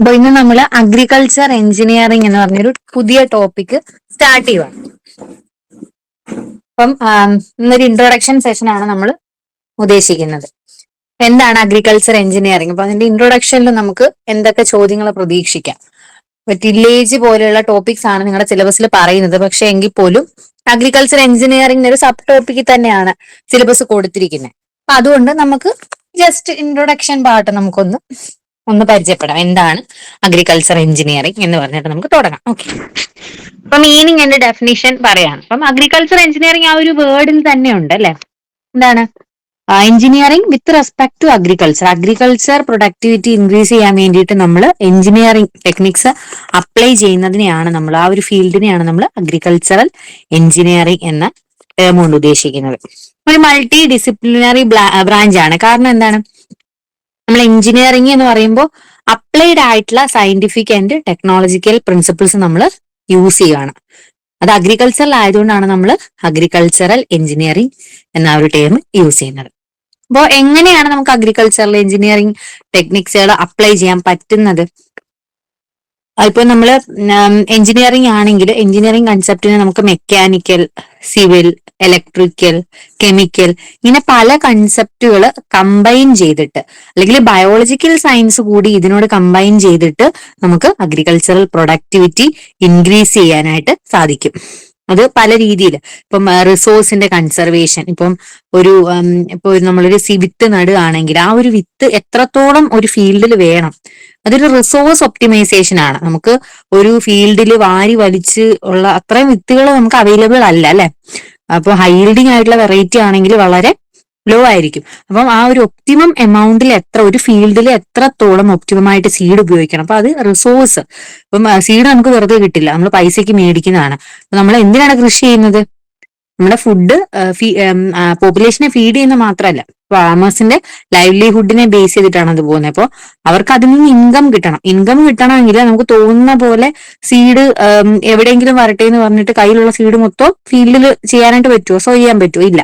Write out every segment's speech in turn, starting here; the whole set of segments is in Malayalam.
അപ്പൊ ഇന്ന് നമ്മൾ അഗ്രികൾച്ചർ എഞ്ചിനീയറിംഗ് എന്ന് പറഞ്ഞൊരു പുതിയ ടോപ്പിക് സ്റ്റാർട്ട് ചെയ്യുവാണ്. അപ്പം ഇന്നൊരു ഇൻട്രൊഡക്ഷൻ സെഷനാണ് നമ്മൾ ഉദ്ദേശിക്കുന്നത്. എന്താണ് അഗ്രികൾച്ചർ എഞ്ചിനീയറിംഗ്? അപ്പൊ അതിന്റെ ഇൻട്രൊഡക്ഷനിൽ നമുക്ക് എന്തൊക്കെ ചോദ്യങ്ങൾ പ്രതീക്ഷിക്കാം? ടില്ലേജ് പോലെയുള്ള ടോപ്പിക്സ് ആണ് നിങ്ങളുടെ സിലബസിൽ പറയുന്നത്. പക്ഷെ എങ്കിൽ പോലും അഗ്രികൾച്ചർ എഞ്ചിനീയറിംഗ് ഒരു സബ് ടോപ്പിക് തന്നെയാണ് സിലബസ് കൊടുത്തിരിക്കുന്നത്. അപ്പൊ അതുകൊണ്ട് നമുക്ക് ജസ്റ്റ് ഇൻട്രൊഡക്ഷൻ പാർട്ട് ഒന്ന് പരിചയപ്പെടാം. എന്താണ് അഗ്രികൾച്ചർ എഞ്ചിനീയറിംഗ് എന്ന് പറഞ്ഞിട്ട് നമുക്ക് തുടങ്ങാം. ഓക്കെ, അപ്പൊ മീനിങ് ആൻഡ് ഡെഫിനിഷൻ പറയാം. അപ്പം അഗ്രികൾച്ചർ എഞ്ചിനീയറിംഗ് ആ ഒരു വേർഡിൽ തന്നെ ഉണ്ട് അല്ലെ. എന്താണ് engineering with respect to agriculture productivity increase ചെയ്യാൻ വേണ്ടിയിട്ട് നമ്മൾ എഞ്ചിനീയറിംഗ് ടെക്നിക്സ് അപ്ലൈ ചെയ്യുന്നതിനെയാണ് നമ്മൾ ആ ഒരു ഫീൽഡിനെയാണ് നമ്മൾ അഗ്രികൾച്ചറൽ എഞ്ചിനീയറിംഗ് എന്ന ടേം കൊണ്ട് ഉദ്ദേശിക്കുന്നത്. ഒരു മൾട്ടി ഡിസിപ്ലിനറി ബ്രാഞ്ച് ആണ്. കാരണം എന്താണ്, നമ്മൾ എഞ്ചിനീയറിംഗ് എന്ന് പറയുമ്പോൾ അപ്ലൈഡ് ആയിട്ടുള്ള സയന്റിഫിക് ആൻഡ് ടെക്നോളജിക്കൽ പ്രിൻസിപ്പിൾസ് നമ്മൾ യൂസ് ചെയ്യുകയാണ്. അത് അഗ്രികൾച്ചറൽ ആയതുകൊണ്ടാണ് നമ്മൾ അഗ്രികൾച്ചറൽ എഞ്ചിനീയറിംഗ് എന്ന ഒരു ടേം യൂസ് ചെയ്യുന്നത്. അപ്പോൾ എങ്ങനെയാണ് നമുക്ക് അഗ്രികൾച്ചറൽ എഞ്ചിനീയറിംഗ് ടെക്നിക്സുകൾ അപ്ലൈ ചെയ്യാൻ പറ്റുന്നത്? ഇപ്പൊ നമ്മൾ എഞ്ചിനീയറിംഗ് ആണെങ്കിൽ എഞ്ചിനീയറിംഗ് കൺസെപ്റ്റിനെ നമുക്ക് മെക്കാനിക്കൽ, സിവിൽ, ഇലക്ട്രിക്കൽ, കെമിക്കൽ ഇങ്ങനെ പല കൺസെപ്റ്റുകൾ കമ്പൈൻ ചെയ്തിട്ട്, അല്ലെങ്കിൽ ബയോളജിക്കൽ സയൻസ് കൂടി ഇതിനോട് കമ്പൈൻ ചെയ്തിട്ട് നമുക്ക് അഗ്രികൾച്ചറൽ പ്രൊഡക്ടിവിറ്റി ഇൻക്രീസ് ചെയ്യാനായിട്ട് സാധിക്കും. അത് പല രീതിയിൽ. ഇപ്പം റിസോഴ്സിന്റെ കൺസർവേഷൻ, ഇപ്പം ഇപ്പൊ നമ്മളൊരു വിത്ത് നടുകയാണെങ്കിൽ ആ ഒരു വിത്ത് എത്രത്തോളം ഒരു ഫീൽഡിൽ വേണം, അതൊരു റിസോഴ്സ് ഒപ്റ്റിമൈസേഷൻ ആണ്. നമുക്ക് ഒരു ഫീൽഡിൽ വാരി വലിച്ച് ഉള്ള അത്രയും വിത്തുകൾ നമുക്ക് അവൈലബിൾ അല്ല അല്ലെ. അപ്പൊ ഹൈൽഡിങ് ആയിട്ടുള്ള വെറൈറ്റി ആണെങ്കിൽ വളരെ ലോ ആയിരിക്കും. അപ്പം ആ ഒരു ഒപ്റ്റിമം എമൗണ്ടിൽ ഒരു ഫീൽഡിൽ എത്രത്തോളം ഒപ്റ്റിമം ആയിട്ട് സീഡ് ഉപയോഗിക്കണം. അപ്പൊ അത് റിസോഴ്സ്. ഇപ്പം സീഡ് നമുക്ക് വെറുതെ കിട്ടില്ല, നമ്മൾ പൈസയ്ക്ക് മേടിക്കുന്നതാണ്. അപ്പൊ നമ്മൾ എന്തിനാണ് കൃഷി ചെയ്യുന്നത്? നമ്മുടെ ഫുഡ് പോപ്പുലേഷനെ ഫീഡ് ചെയ്യുന്ന മാത്രമല്ല, ഫാമേഴ്സിന്റെ ലൈവ്ലിഹുഡിനെ ബേസ് ചെയ്തിട്ടാണ് അത് പോകുന്നത്. അപ്പോൾ അവർക്ക് അതിൽ നിന്ന് ഇൻകം കിട്ടണം. ഇൻകം കിട്ടണമെങ്കിൽ നമുക്ക് തോന്നുന്ന പോലെ സീഡ് എവിടെയെങ്കിലും വരട്ടെ എന്ന് പറഞ്ഞിട്ട് കയ്യിലുള്ള സീഡ് മൊത്തം ഫീൽഡിൽ ചെയ്യാനായിട്ട് പറ്റുമോ? സോ ചെയ്യാൻ പറ്റുമോ? ഇല്ല.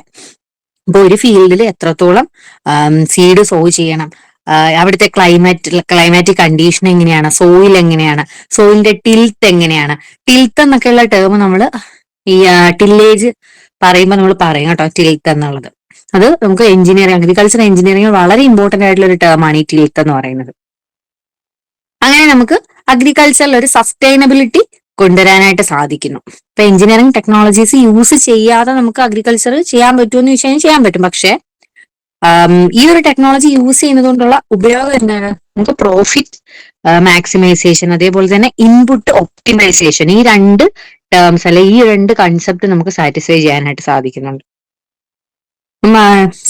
അപ്പൊ ഒരു ഫീൽഡിൽ എത്രത്തോളം സീഡ് സോ ചെയ്യണം, അവിടുത്തെ ക്ലൈമാറ്റിക് കണ്ടീഷൻ എങ്ങനെയാണ്, സോയിൽ എങ്ങനെയാണ്, സോയിലിന്റെ ടിൽത്ത് എങ്ങനെയാണ്. ടിൽത്ത് എന്നൊക്കെയുള്ള ടേം നമ്മൾ ഈ ടില്ലേജ് പറയുമ്പോൾ നമ്മൾ പറയും കേട്ടോ, ടിൽത്ത് എന്നുള്ളത്. അത് നമുക്ക് അഗ്രികൾച്ചർ എഞ്ചിനീയറിംഗ് വളരെ ഇമ്പോർട്ടന്റ് ആയിട്ടുള്ള ഒരു ടേം ആണ് ഈ ടിൽത്ത് എന്ന് പറയുന്നത്. അങ്ങനെ നമുക്ക് അഗ്രികൾച്ചറിൽ ഒരു സസ്റ്റൈനബിലിറ്റി കൊണ്ടുവരാനായിട്ട് സാധിക്കുന്നു. ഇപ്പൊ എഞ്ചിനീയറിംഗ് ടെക്നോളജീസ് യൂസ് ചെയ്യാതെ നമുക്ക് അഗ്രികൾച്ചർ ചെയ്യാൻ പറ്റുമെന്ന് ചോദിച്ചു കഴിഞ്ഞാൽ ചെയ്യാൻ പറ്റും. പക്ഷെ ഈ ഒരു ടെക്നോളജി യൂസ് ചെയ്യുന്നത് കൊണ്ടുള്ള ഉപയോഗം എന്താണ്? നമുക്ക് പ്രോഫിറ്റ് മാക്സിമൈസേഷൻ, അതേപോലെ തന്നെ ഇൻപുട്ട് ഒപ്റ്റിമൈസേഷൻ, ഈ രണ്ട് ടേംസ് അല്ലെ ഈ രണ്ട് കൺസെപ്റ്റ് നമുക്ക് സാറ്റിസ്ഫൈ ചെയ്യാനായിട്ട് സാധിക്കുന്നുണ്ട്.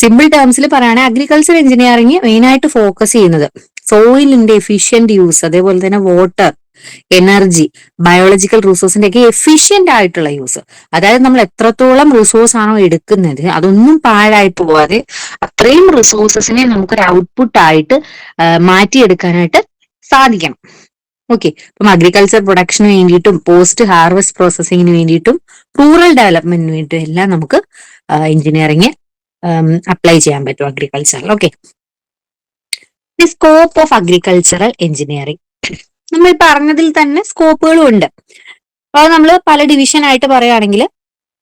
സിമ്പിൾ ടേംസിൽ പറയുകയാണെങ്കിൽ അഗ്രികൾച്ചർ എഞ്ചിനീയറിംഗ് മെയിൻ ആയിട്ട് ഫോക്കസ് ചെയ്യുന്നത് സോയിലിന്റെ എഫിഷ്യന്റ് യൂസ്, അതേപോലെ തന്നെ വാട്ടർ, എനർജി, ബയോളജിക്കൽ റിസോഴ്സിന്റെ ഒക്കെ എഫിഷ്യന്റ് ആയിട്ടുള്ള യൂസ്. അതായത് നമ്മൾ എത്രത്തോളം റിസോഴ്സ് ആണോ എടുക്കുന്നത് അതൊന്നും പാഴായി പോവാതെ അത്രയും റിസോഴ്സസിനെ നമുക്കൊരു ഔട്ട്പുട്ട് ആയിട്ട് മാറ്റിയെടുക്കാനായിട്ട് സാധിക്കണം. ഓക്കെ, അപ്പം അഗ്രികൾച്ചർ പ്രൊഡക്ഷന് വേണ്ടിയിട്ടും പോസ്റ്റ് ഹാർവസ്റ്റ് പ്രോസസ്സിങ്ങിന് വേണ്ടിയിട്ടും റൂറൽ ഡെവലപ്മെന്റിന് വേണ്ടിയിട്ടും എല്ലാം നമുക്ക് എഞ്ചിനീയറിംഗ് അപ്ലൈ ചെയ്യാൻ പറ്റും അഗ്രികൾച്ചറിൽ. Okay, scope of agricultural engineering. നമ്മൾ പറഞ്ഞതിൽ തന്നെ സ്കോപ്പുകളും ഉണ്ട്. അപ്പോൾ നമ്മൾ പല ഡിവിഷൻ ആയിട്ട് പറയുകയാണെങ്കിൽ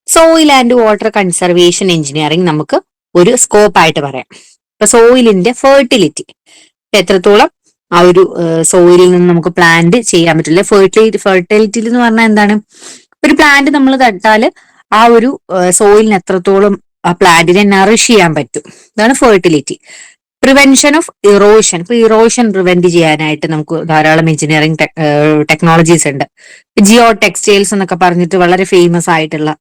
soil and water conservation engineering നമുക്ക് ഒരു സ്കോപ്പ് ആയിട്ട് പറയാം. ഇപ്പൊ സോയിലിന്റെ ഫെർട്ടിലിറ്റി, എത്രത്തോളം ആ ഒരു സോയിലിൽ നിന്ന് നമുക്ക് പ്ലാന്റ് ചെയ്യാൻ പറ്റില്ല. ഫെർട്ടിലിറ്റി എന്ന് പറഞ്ഞാൽ എന്താണ്? ഒരു പ്ലാന്റ് നമ്മൾ നട്ടാൽ ആ ഒരു സോയിലിന് എത്രത്തോളം ആ പ്ലാന്റിനെ നറിഷ് ചെയ്യാൻ പറ്റും, ഇതാണ് ഫെർട്ടിലിറ്റി. പ്രിവെൻഷൻ ഓഫ് ഇറോഷൻ, ഇപ്പൊ ഇറോഷൻ പ്രിവെന്റ് ചെയ്യാനായിട്ട് നമുക്ക് ധാരാളം എഞ്ചിനീയറിംഗ് ടെക്നോളജീസ് ഉണ്ട്. ജിയോ ടെക്സ്റ്റൈൽസ് എന്നൊക്കെ പറഞ്ഞിട്ട് വളരെ ഫേമസ് ആയിട്ടുള്ള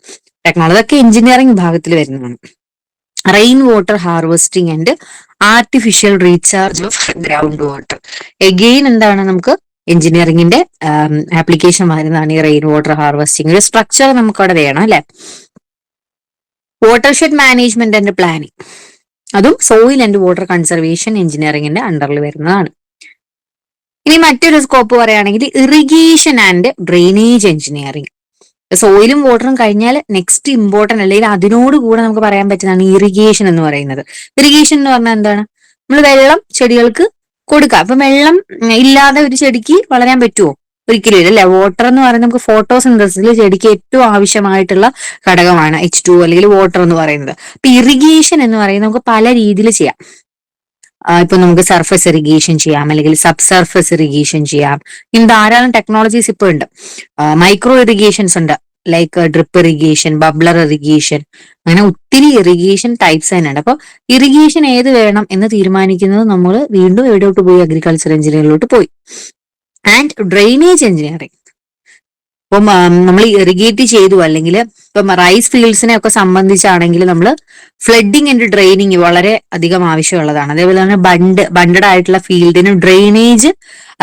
ടെക്നോളജി, അതൊക്കെ എഞ്ചിനീയറിംഗ് വിഭാഗത്തിൽ വരുന്നതാണ്. Rain water harvesting and artificial recharge of ground water, again എന്താണ് നമുക്ക് എഞ്ചിനീയറിംഗിന്റെ ആപ്ലിക്കേഷൻ വരുന്നതാണ് ഈ റെയിൻ വാട്ടർ ഹാർവെസ്റ്റിംഗ്. ഒരു സ്ട്രക്ചർ നമുക്ക് അവിടെ വേണം അല്ലെ. വാട്ടർഷെഡ് മാനേജ്മെന്റ് ആൻഡ് പ്ലാനിങ്, അതും സോയിൽ ആൻഡ് വാട്ടർ കൺസർവേഷൻ എഞ്ചിനീയറിംഗിന്റെ അണ്ടറിൽ വരുന്നതാണ്. ഇനി മറ്റൊരു സ്കോപ്പ് പറയുകയാണെങ്കിൽ ഇറിഗേഷൻ ആൻഡ് ഡ്രെയിനേജ് എഞ്ചിനീയറിംഗ്. സോയിലും വാട്ടറും കഴിഞ്ഞാൽ നെക്സ്റ്റ് ഇമ്പോർട്ടന്റ് അല്ലെങ്കിൽ അതിനോട് കൂടെ നമുക്ക് പറയാൻ പറ്റുന്നതാണ് ഇറിഗേഷൻ എന്ന് പറയുന്നത്. ഇറിഗേഷൻ എന്ന് പറഞ്ഞാൽ എന്താണ്? നമ്മൾ വെള്ളം ചെടികൾക്ക് കൊടുക്കുക. അപ്പൊ വെള്ളം ഇല്ലാതെ ഒരു ചെടിക്ക് വളരാൻ പറ്റുമോ? ഒരിക്കലും ഇല്ല അല്ലെ. വാട്ടർ എന്ന് പറയുന്നത് നമുക്ക് ഫോട്ടോസിന്തസിസിൽ ചെടിക്ക് ഏറ്റവും ആവശ്യമായിട്ടുള്ള ഘടകമാണ് H2O അല്ലെങ്കിൽ വാട്ടർ എന്ന് പറയുന്നത്. അപ്പൊ ഇറിഗേഷൻ എന്ന് പറയുന്നത് നമുക്ക് പല രീതിയിൽ ചെയ്യാം. ഇപ്പൊ നമുക്ക് സർഫസ് ഇറിഗേഷൻ ചെയ്യാം, അല്ലെങ്കിൽ സബ് സർഫസ് ഇറിഗേഷൻ ചെയ്യാം. ഇനി ധാരാളം ടെക്നോളജീസ് ഇപ്പൊ ഉണ്ട്. മൈക്രോ ഇറിഗേഷൻസ് ഉണ്ട്, like drip irrigation, bubbler irrigation, അങ്ങനെ ഒത്തിരി ഇറിഗേഷൻ ടൈപ്സ് തന്നെ ഉണ്ട്. അപ്പൊ ഇറിഗേഷൻ ഏത് വേണം എന്ന് തീരുമാനിക്കുന്നത് നമ്മൾ വീണ്ടും എവിടോട്ട് പോയി? അഗ്രികൾച്ചർ എഞ്ചിനീയറിലോട്ട് പോയി. And drainage engineering. ഇപ്പം നമ്മൾ ഇറിഗേറ്റ് ചെയ്തു, അല്ലെങ്കിൽ ഇപ്പം റൈസ് ഫീൽഡ്സിനെ ഒക്കെ സംബന്ധിച്ചാണെങ്കിൽ നമ്മൾ ഫ്ലഡിങ് ആൻഡ് ഡ്രെയിനിങ് വളരെ അധികം ആവശ്യമുള്ളതാണ്. അതേപോലെ തന്നെ ബണ്ടഡ് ആയിട്ടുള്ള ഫീൽഡിന് ഡ്രെയിനേജ്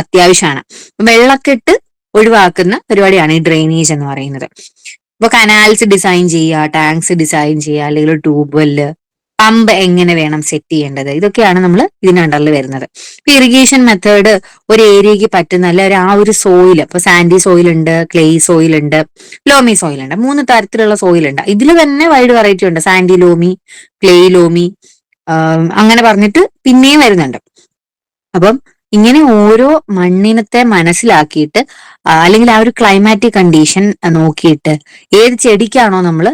അത്യാവശ്യമാണ്. വെള്ളക്കെട്ട് ഒഴിവാക്കുന്ന പരിപാടിയാണ് ഈ ഡ്രെയിനേജ് എന്ന് പറയുന്നത്. ഇപ്പൊ കനാൽസ് ഡിസൈൻ ചെയ്യുക, ടാങ്ക്സ് ഡിസൈൻ ചെയ്യുക, അല്ലെങ്കിൽ ട്യൂബ്വെല്ല്, പമ്പ് എങ്ങനെ വേണം സെറ്റ് ചെയ്യേണ്ടത്, ഇതൊക്കെയാണ് നമ്മൾ ഇതിന്റെ അണ്ടറിൽ വരുന്നത്. ഇപ്പൊ ഇറിഗേഷൻ മെത്തേഡ് ഒരു ഏരിയക്ക് പറ്റുന്ന, അല്ല ആ ഒരു സോയിൽ, ഇപ്പൊ സാൻഡി സോയിൽ ഉണ്ട്, ക്ലേ സോയിൽ ഉണ്ട്, ലോമി സോയിൽ ഉണ്ട്, 3 തരത്തിലുള്ള സോയിൽ ഉണ്ട്. ഇതിൽ തന്നെ വൈഡ് വെറൈറ്റി ഉണ്ട്. സാൻഡി ലോമി, ക്ലേ ലോമി, അങ്ങനെ പറഞ്ഞിട്ട് പിന്നെയും വരുന്നുണ്ട്. അപ്പം ഇങ്ങനെ ഓരോ മണ്ണിനത്തെ മനസ്സിലാക്കിയിട്ട്, അല്ലെങ്കിൽ ആ ഒരു ക്ലൈമാറ്റിക് കണ്ടീഷൻ നോക്കിയിട്ട് ഏത് ചെടിക്കാണോ നമ്മൾ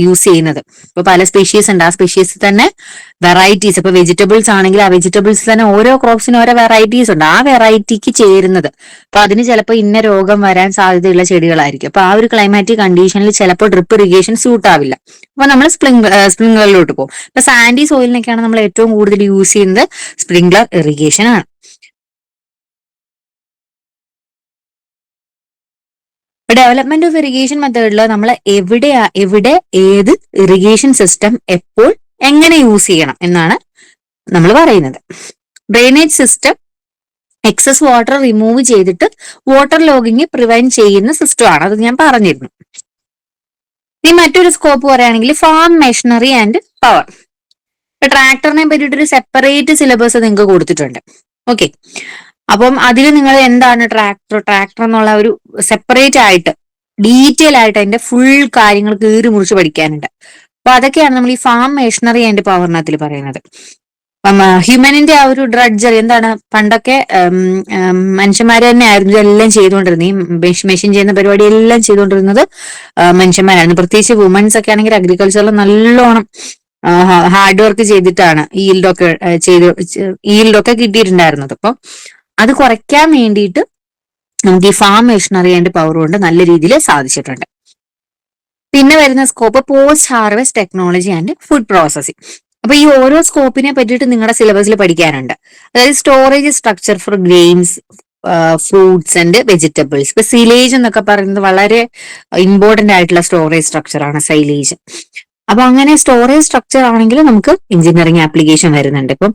യൂസ് ചെയ്യുന്നത്. ഇപ്പൊ പല സ്പീഷീസ് ഉണ്ട്, ആ സ്പീഷീസ് തന്നെ വെറൈറ്റീസ്. ഇപ്പൊ വെജിറ്റബിൾസ് ആണെങ്കിൽ ആ വെജിറ്റബിൾസ് തന്നെ ഓരോ ക്രോപ്സിനും ഓരോ വെറൈറ്റീസ് ഉണ്ട്. ആ വെറൈറ്റിക്ക് ചേരുന്നത്, അപ്പൊ അതിന് ചിലപ്പോൾ ഇന്ന രോഗം വരാൻ സാധ്യതയുള്ള ചെടികളായിരിക്കും. അപ്പൊ ആ ഒരു ക്ലൈമാറ്റിക് കണ്ടീഷനിൽ ചിലപ്പോൾ ഡ്രിപ്പ് ഇറിഗേഷൻ സൂട്ട് ആവില്ല. അപ്പൊ നമ്മൾ സ്പ്രിംഗ്ലറിലോട്ട് പോകും. ഇപ്പൊ സാൻഡി സോയിലിനൊക്കെയാണ് നമ്മൾ ഏറ്റവും കൂടുതൽ യൂസ് ചെയ്യുന്നത് സ്പ്രിംഗ്ലർ ഇറിഗേഷൻ ആണ്. ഡെവലപ്മെന്റ് ഓഫ് ഇറിഗേഷൻ മെത്തേഡിൽ നമ്മൾ എവിടെ ഏത് ഇറിഗേഷൻ സിസ്റ്റം എപ്പോൾ എങ്ങനെ യൂസ് ചെയ്യണം എന്നാണ് നമ്മൾ പറയുന്നത്. Drainage system excess water remove ചെയ്തിട്ട് വാട്ടർ ലോഗിങ് പ്രിവെന്റ് ചെയ്യുന്ന സിസ്റ്റമാണ്. അത് ഞാൻ പറഞ്ഞിരുന്നു. ഇനി മറ്റൊരു സ്കോപ്പ് പറയുകയാണെങ്കിൽ ഫാം മെഷീനറി ആൻഡ് പവർ. ട്രാക്ടറിനെ പറ്റിയിട്ടൊരു സെപ്പറേറ്റ് സിലബസ് നിങ്ങൾക്ക് കൊടുത്തിട്ടുണ്ട്. ഓക്കെ, അപ്പം അതിൽ നിങ്ങൾ എന്താണ് ട്രാക്ടർ എന്നുള്ള ഒരു സെപ്പറേറ്റ് ആയിട്ട് ഡീറ്റെയിൽ ആയിട്ട് അതിന്റെ ഫുൾ കാര്യങ്ങൾ കീറി മുറിച്ച് പഠിക്കാനുണ്ട്. അപ്പൊ അതൊക്കെയാണ് നമ്മൾ ഈ ഫാം മെഷീനറി ആൻഡ് പവറിനകത്തിൽ പറയുന്നത്. ഹ്യൂമനിന്റെ ആ ഒരു ഡ്രഡ്ജറി എന്താണ്, പണ്ടൊക്കെ മനുഷ്യന്മാർ തന്നെ ആയിരുന്നു ഇതെല്ലാം ചെയ്തുകൊണ്ടിരുന്നത്. ഈ മെഷീൻ ചെയ്യുന്ന പരിപാടി എല്ലാം ചെയ്തുകൊണ്ടിരുന്നത് മനുഷ്യന്മാരായിരുന്നു. പ്രത്യേകിച്ച് വുമൻസ് ഒക്കെ ആണെങ്കിൽ അഗ്രികൾച്ചറിൽ നല്ലോണം ഹാർഡ് വർക്ക് ചെയ്തിട്ടാണ് ഈൽഡൊക്കെ കിട്ടിയിട്ടുണ്ടായിരുന്നത്. അപ്പൊ അത് കുറയ്ക്കാൻ വേണ്ടിയിട്ട് നമുക്ക് ഈ ഫാം മെഷീനറി ആൻഡ് പവർ കൊണ്ട് നല്ല രീതിയിൽ സാധിച്ചിട്ടുണ്ട്. പിന്നെ വരുന്ന scope post harvest technology and food processing. അപ്പൊ ഈ ഓരോ സ്കോപ്പിനെ പറ്റിയിട്ട് നിങ്ങളുടെ സിലബസിൽ പഠിക്കാനുണ്ട്. അതായത് storage structure four grains, fruits and vegetables. ഇപ്പൊ സൈലേജ് എന്നൊക്കെ പറയുന്നത് വളരെ ഇമ്പോർട്ടന്റ് ആയിട്ടുള്ള സ്റ്റോറേജ് സ്ട്രക്ചർ ആണ് സൈലേജ്. അപ്പൊ അങ്ങനെ സ്റ്റോറേജ് സ്ട്രക്ചർ ആണെങ്കിൽ നമുക്ക് എഞ്ചിനീയറിംഗ് ആപ്ലിക്കേഷൻ വരുന്നുണ്ട്. ഇപ്പം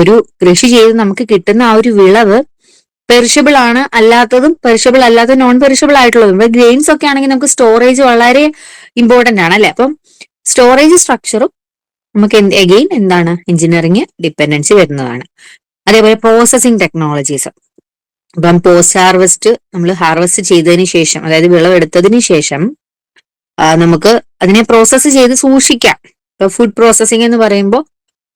ഒരു കൃഷി ചെയ്ത് നമുക്ക് കിട്ടുന്ന ആ ഒരു വിളവ് പെരിഷബിൾ ആണ്, അല്ലാത്തതും പെരിഷബിൾ അല്ലാത്ത നോൺ പെരിഷബിൾ ആയിട്ടുള്ളതും. ഇപ്പൊ ഗ്രെയിൻസ് ഒക്കെ ആണെങ്കിൽ നമുക്ക് സ്റ്റോറേജ് വളരെ ഇമ്പോർട്ടന്റ് ആണ് അല്ലെ. അപ്പം സ്റ്റോറേജ് സ്ട്രക്ചറും നമുക്ക് എഗെയിൻ എന്താണ് എഞ്ചിനീയറിംഗ് ഡിപ്പെൻഡൻസി വരുന്നതാണ്. അതേപോലെ പ്രോസസിങ് ടെക്നോളജീസ്. ഇപ്പം പോസ്റ്റ് ഹാർവെസ്റ്റ് നമ്മൾ ഹാർവെസ്റ്റ് ചെയ്തതിന് ശേഷം, അതായത് വിളവെടുത്തതിന് ശേഷം നമുക്ക് അതിനെ പ്രോസസ്സ് ചെയ്ത് സൂക്ഷിക്കാം. ഇപ്പൊ ഫുഡ് പ്രോസസ്സിംഗ് എന്ന് പറയുമ്പോൾ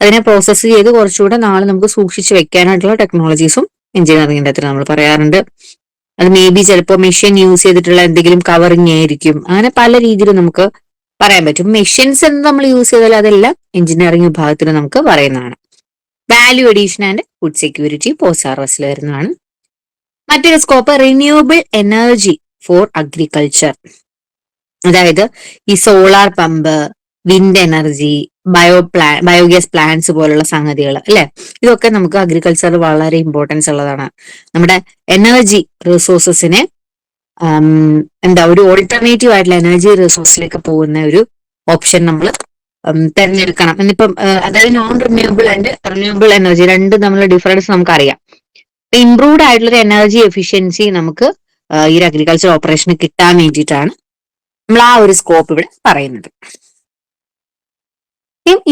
അതിനെ പ്രോസസ്സ് ചെയ്ത് കുറച്ചുകൂടെ നാളെ നമുക്ക് സൂക്ഷിച്ച് വെക്കാനായിട്ടുള്ള ടെക്നോളജീസും എഞ്ചിനീയറിംഗിന്റെ അത്ര നമ്മൾ പറയാറുണ്ട്. അത് മേ ബി ചിലപ്പോൾ മെഷീൻ യൂസ് ചെയ്തിട്ടുള്ള എന്തെങ്കിലും കവറിങ് ആയിരിക്കും. അങ്ങനെ പല രീതിയിൽ നമുക്ക് പറയാൻ പറ്റും. മെഷീൻസ് എന്ന് നമ്മൾ യൂസ് ചെയ്താൽ അതെല്ലാം എഞ്ചിനീയറിംഗ് വിഭാഗത്തിൽ നമുക്ക് പറയുന്നതാണ്. Value addition and food security post ഹാർവസ്റ്റിൽ വരുന്നതാണ്. മറ്റൊരു scope renewable energy for agriculture. അതായത് ഈ solar pump, wind energy, biogas plants പോലുള്ള സംഗതികൾ അല്ലെ, ഇതൊക്കെ നമുക്ക് അഗ്രികൾച്ചറിൽ വളരെ ഇമ്പോർട്ടൻസ് ഉള്ളതാണ്. നമ്മുടെ എനർജി റിസോഴ്സസിനെ ഒരു ഓൾട്ടർനേറ്റീവ് ആയിട്ടുള്ള എനർജി റിസോഴ്സിലേക്ക് പോകുന്ന ഒരു ഓപ്ഷൻ നമ്മൾ തിരഞ്ഞെടുക്കണം. എന്നിപ്പം അതായത് non renewable and renewable energy രണ്ടും തമ്മിലുള്ള ഡിഫറൻസ് നമുക്കറിയാം. ഇംപ്രൂവ്ഡ് ആയിട്ടുള്ള എനർജി എഫിഷ്യൻസി നമുക്ക് ഈ ഒരു അഗ്രികൾച്ചർ ഓപ്പറേഷന് കിട്ടാൻ വേണ്ടിയിട്ടാണ് നമ്മൾ ആ ഒരു സ്കോപ്പ് ഇവിടെ പറയുന്നത്.